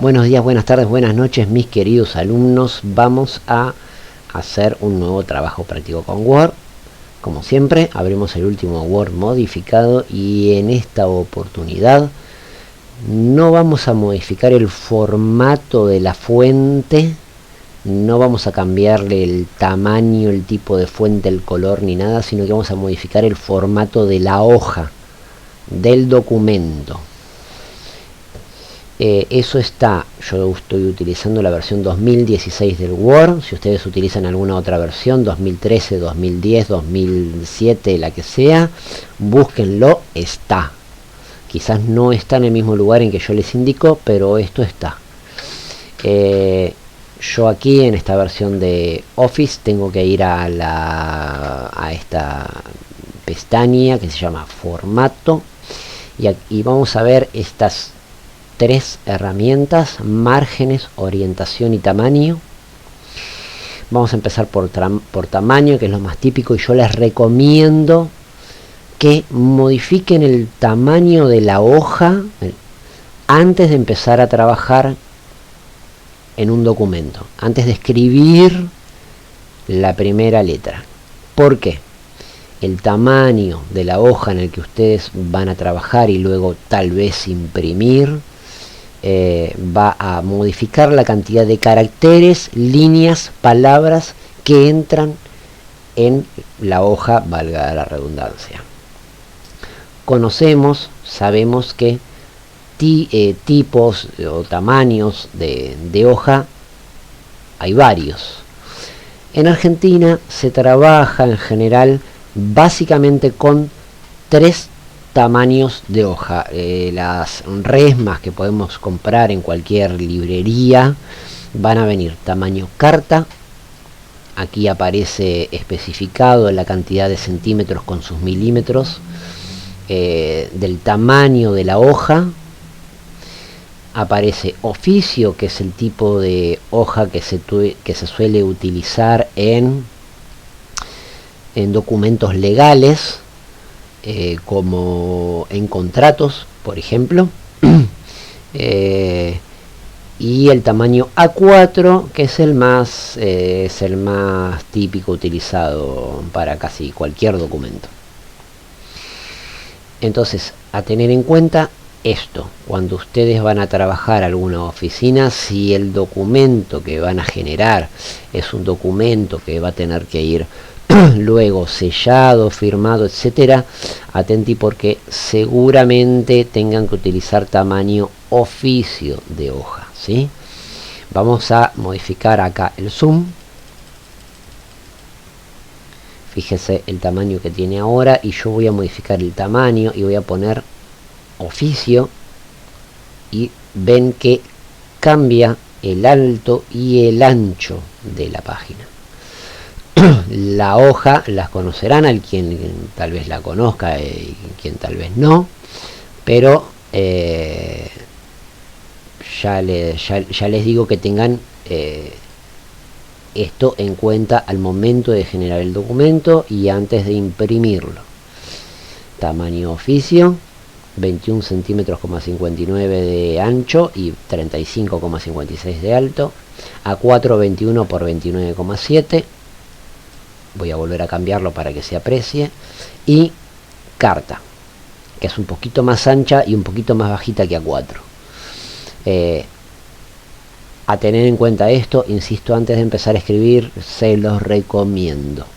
Buenos días, buenas tardes, buenas noches, mis queridos alumnos. Vamos a hacer un nuevo trabajo práctico con Word. Como siempre, abrimos el último Word modificado y en esta oportunidad no vamos a modificar el formato de la fuente, no vamos a cambiarle el tamaño, el tipo de fuente, el color ni nada, sino que vamos a modificar el formato de la hoja, del documento. Eso está, yo estoy utilizando la versión 2016 del Word. Si ustedes utilizan alguna otra versión, 2013, 2010, 2007, la que sea, búsquenlo, está. Quizás no está en el mismo lugar en que yo les indico, pero esto está. Yo aquí en esta versión de Office tengo que ir a esta pestaña que se llama Formato y vamos a ver estas tres herramientas: márgenes, orientación y tamaño. Vamos a empezar por tamaño, que es lo más típico, y yo les recomiendo que modifiquen el tamaño de la hoja antes de empezar a trabajar en un documento, antes de escribir la primera letra. ¿Por qué? El tamaño de la hoja en el que ustedes van a trabajar y luego tal vez imprimir va a modificar la cantidad de caracteres, líneas, palabras que entran en la hoja, valga la redundancia. Sabemos que tipos o tamaños de hoja hay varios. En Argentina se trabaja en general básicamente con tres tamaños de hoja. Las resmas que podemos comprar en cualquier librería van a venir tamaño carta. Aquí aparece especificado la cantidad de centímetros con sus milímetros, del tamaño de la hoja. Aparece oficio, que es el tipo de hoja que se suele utilizar en documentos legales, como en contratos, por ejemplo. Y el tamaño A4, que es el más típico, utilizado para casi cualquier documento. Entonces, a tener en cuenta esto cuando ustedes van a trabajar alguna oficina. Si el documento que van a generar es un documento que va a tener que ir luego sellado, firmado, etcétera, atenti, porque seguramente tengan que utilizar tamaño oficio de hoja, ¿sí? Vamos a modificar acá el zoom. Fíjese el tamaño que tiene ahora, y yo voy a modificar el tamaño y voy a poner oficio, y ven que cambia el alto y el ancho de la página. La hoja las conocerán, al quien tal vez la conozca y quien tal vez no, pero ya les digo que tengan esto en cuenta al momento de generar el documento y antes de imprimirlo. Tamaño oficio, 21 centímetros, 59 de ancho y 35,56 de alto. A4, 21 por 29,7. Voy a volver a cambiarlo para que se aprecie. Y carta, que es un poquito más ancha y un poquito más bajita que A4. A tener en cuenta esto, insisto, antes de empezar a escribir, se los recomiendo.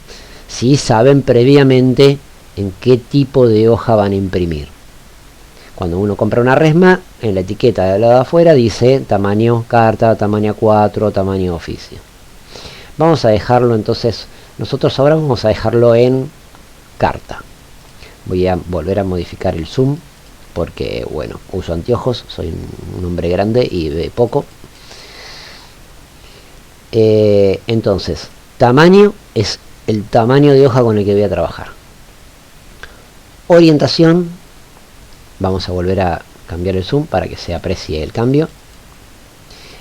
Si saben previamente en qué tipo de hoja van a imprimir. Cuando uno compra una resma, en la etiqueta de lado de afuera dice tamaño carta, tamaño A4, tamaño oficio. Vamos a dejarlo entonces, nosotros ahora vamos a dejarlo en carta. Voy a volver a modificar el zoom, porque bueno, uso anteojos, soy un hombre grande y ve poco. Entonces, tamaño es el tamaño de hoja con el que voy a trabajar. Orientación, vamos a volver a cambiar el zoom para que se aprecie el cambio.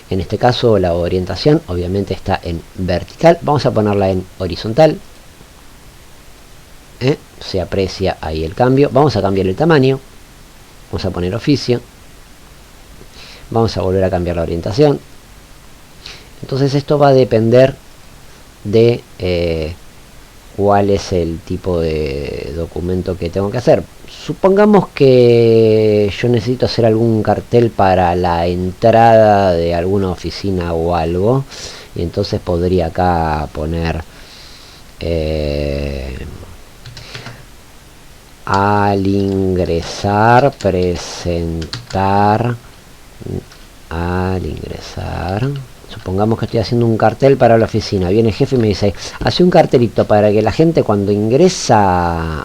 En este caso la orientación obviamente está en vertical, vamos a ponerla en horizontal. Se aprecia ahí el cambio. Vamos a cambiar el tamaño, vamos a poner oficio. Vamos a volver a cambiar la orientación. Entonces esto va a depender de cuál es el tipo de documento que tengo que hacer. Supongamos que yo necesito hacer algún cartel para la entrada de alguna oficina o algo, y entonces podría acá poner al ingresar, presentar, al ingresar. Supongamos que estoy haciendo un cartel para la oficina. Viene el jefe y me dice, hace un cartelito para que la gente cuando ingresa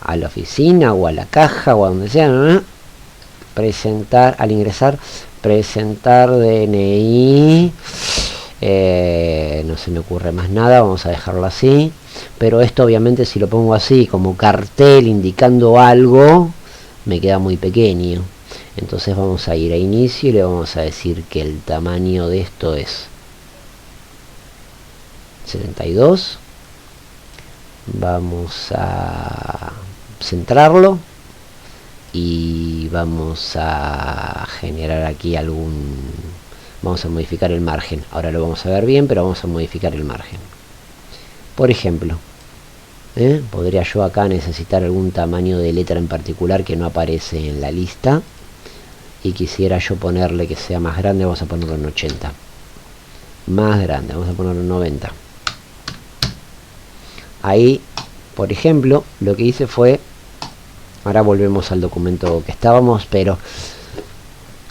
a la oficina o a la caja o a donde sea, ¿no? Presentar, al ingresar, presentar DNI. No se me ocurre más nada, vamos a dejarlo así. Pero esto obviamente si lo pongo así como cartel indicando algo, me queda muy pequeño. Entonces vamos a ir a inicio y le vamos a decir que el tamaño de esto es 72. Vamos a centrarlo y vamos a generar aquí vamos a modificar el margen. Ahora lo vamos a ver bien, pero vamos a modificar el margen. Por ejemplo, podría yo acá necesitar algún tamaño de letra en particular que no aparece en la lista, y quisiera yo ponerle que sea más grande. Vamos a ponerlo en 80. Más grande, vamos a ponerlo en 90. Ahí, por ejemplo, lo que hice fue, ahora volvemos al documento que estábamos, pero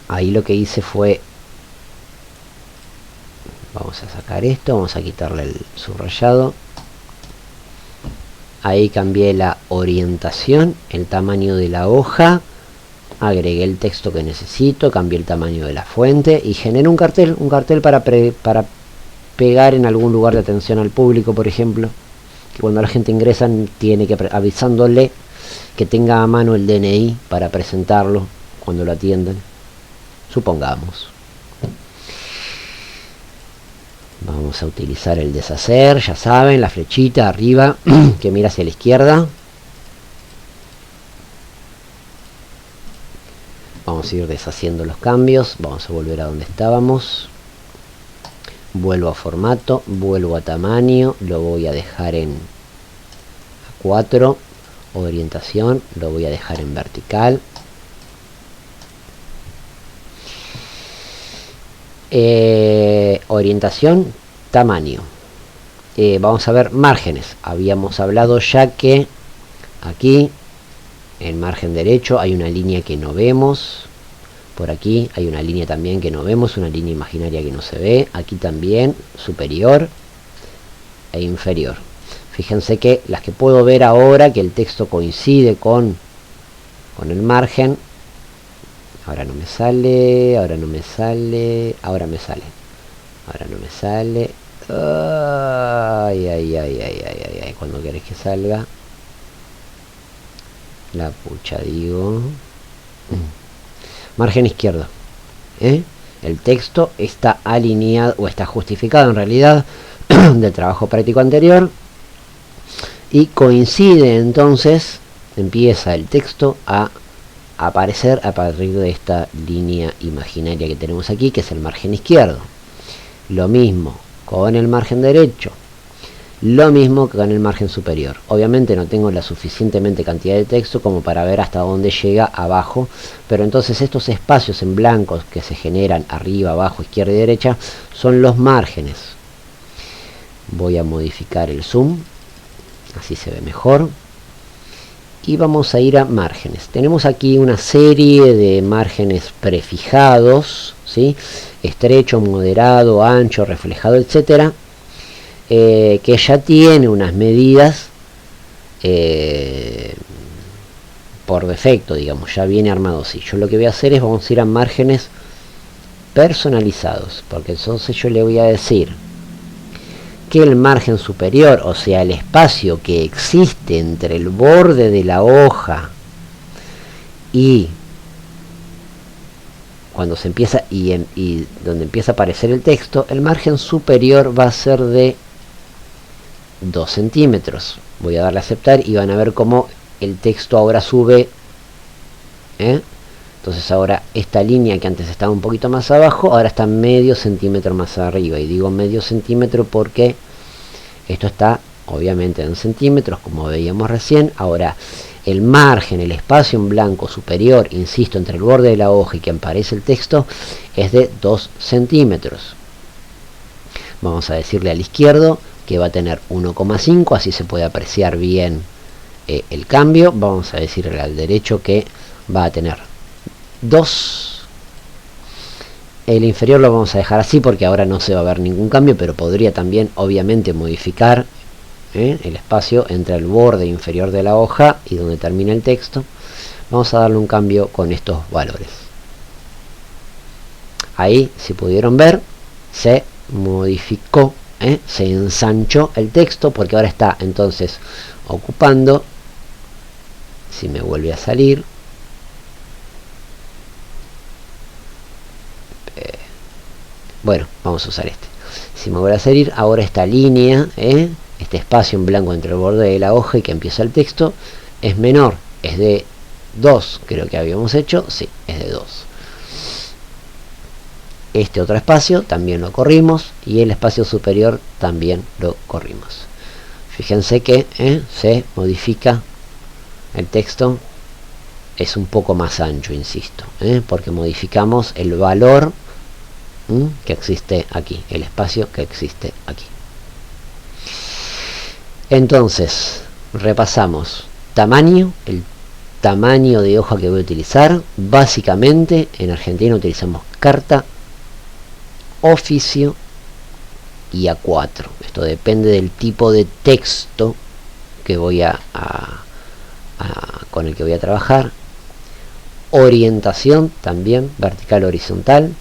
ahí lo que hice fue, vamos a sacar esto, vamos a quitarle el subrayado. Ahí cambié la orientación, el tamaño de la hoja, agregué el texto que necesito, cambié el tamaño de la fuente y generé un cartel para pegar en algún lugar de atención al público, por ejemplo, que cuando la gente ingresa tiene que avisándole que tenga a mano el DNI para presentarlo cuando lo atiendan, supongamos. Vamos a utilizar el deshacer, ya saben, la flechita arriba que mira hacia la izquierda. Vamos a ir deshaciendo los cambios. Vamos a volver a donde estábamos. Vuelvo a formato, vuelvo a tamaño, lo voy a dejar en 4. Orientación, lo voy a dejar en vertical. Orientación, tamaño. Vamos a ver márgenes. Habíamos hablado ya que aquí en margen derecho hay una línea que no vemos. Por aquí hay una línea también que no vemos, una línea imaginaria que no se ve. Aquí también, superior e inferior. Fíjense que las que puedo ver ahora, que el texto coincide con el margen. Ahora no me sale, ahora no me sale, ahora me sale. Ahora no me sale. Ay, ay, ay, ay, ay, ay. Cuando querés que salga. La pucha, digo. Margen izquierdo. El texto está alineado, o está justificado en realidad, del trabajo práctico anterior. Y coincide entonces, empieza el texto a aparecer a partir de esta línea imaginaria que tenemos aquí, que es el margen izquierdo. Lo mismo con el margen derecho. Lo mismo que con el margen superior. Obviamente no tengo la suficientemente cantidad de texto como para ver hasta dónde llega abajo, pero entonces estos espacios en blancos que se generan arriba, abajo, izquierda y derecha son los márgenes. Voy a modificar el zoom, así se ve mejor. Y vamos a ir a márgenes. Tenemos aquí una serie de márgenes prefijados, ¿sí? Estrecho, moderado, ancho, reflejado, etcétera. Que ya tiene unas medidas por defecto, digamos, ya viene armado así. Yo lo que voy a hacer es, vamos a ir a márgenes personalizados, porque entonces yo le voy a decir que el margen superior, o sea, el espacio que existe entre el borde de la hoja y cuando se empieza y donde empieza a aparecer el texto, el margen superior va a ser de 2 centímetros. Voy a darle a aceptar y van a ver cómo el texto ahora sube. Entonces ahora esta línea que antes estaba un poquito más abajo, ahora está medio centímetro más arriba. Y digo medio centímetro porque esto está obviamente en centímetros, como veíamos recién. Ahora el margen, el espacio en blanco superior, insisto, entre el borde de la hoja y que aparece el texto, es de 2 centímetros. Vamos a decirle al izquierdo que va a tener 1,5, así se puede apreciar bien el cambio. Vamos a decirle al derecho que va a tener 2. El inferior lo vamos a dejar así porque ahora no se va a ver ningún cambio, pero podría también obviamente modificar el espacio entre el borde inferior de la hoja y donde termina el texto. Vamos a darle un cambio con estos valores. Ahí, si pudieron ver, se modificó, se ensanchó el texto porque ahora está entonces ocupando, si me vuelve a salir, bueno, vamos a usar este. Si me vuelve a salir, ahora esta línea, este espacio en blanco entre el borde de la hoja y que empieza el texto, es menor, es de 2, creo que habíamos hecho, sí, es de 2. Este otro espacio también lo corrimos y el espacio superior también lo corrimos. Fíjense que se modifica el texto, es un poco más ancho, insisto, porque modificamos el valor que existe aquí, el espacio que existe aquí. Entonces, repasamos tamaño, el tamaño de hoja que voy a utilizar. Básicamente, en Argentina utilizamos carta, oficio y A4. Esto depende del tipo de texto que voy con el que voy a trabajar. Orientación también, vertical o horizontal.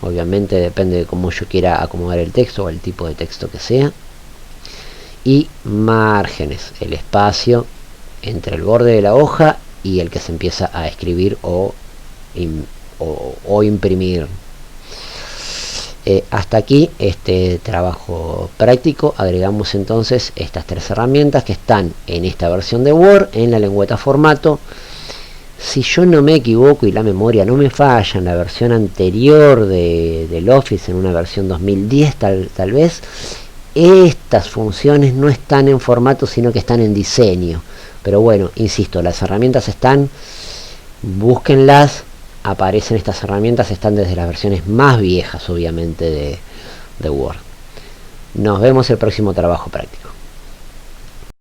Obviamente depende de cómo yo quiera acomodar el texto o el tipo de texto que sea. Y márgenes, el espacio entre el borde de la hoja y el que se empieza a escribir o imprimir. Hasta aquí este trabajo práctico. Agregamos entonces estas 3 herramientas que están en esta versión de Word, en la lengüeta formato. Si yo no me equivoco y la memoria no me falla, en la versión anterior del Office, en una versión 2010 tal vez, estas funciones no están en formato, sino que están en diseño. Pero bueno, insisto, las herramientas están, búsquenlas, aparecen estas herramientas, están desde las versiones más viejas, obviamente, de Word. Nos vemos el próximo trabajo práctico.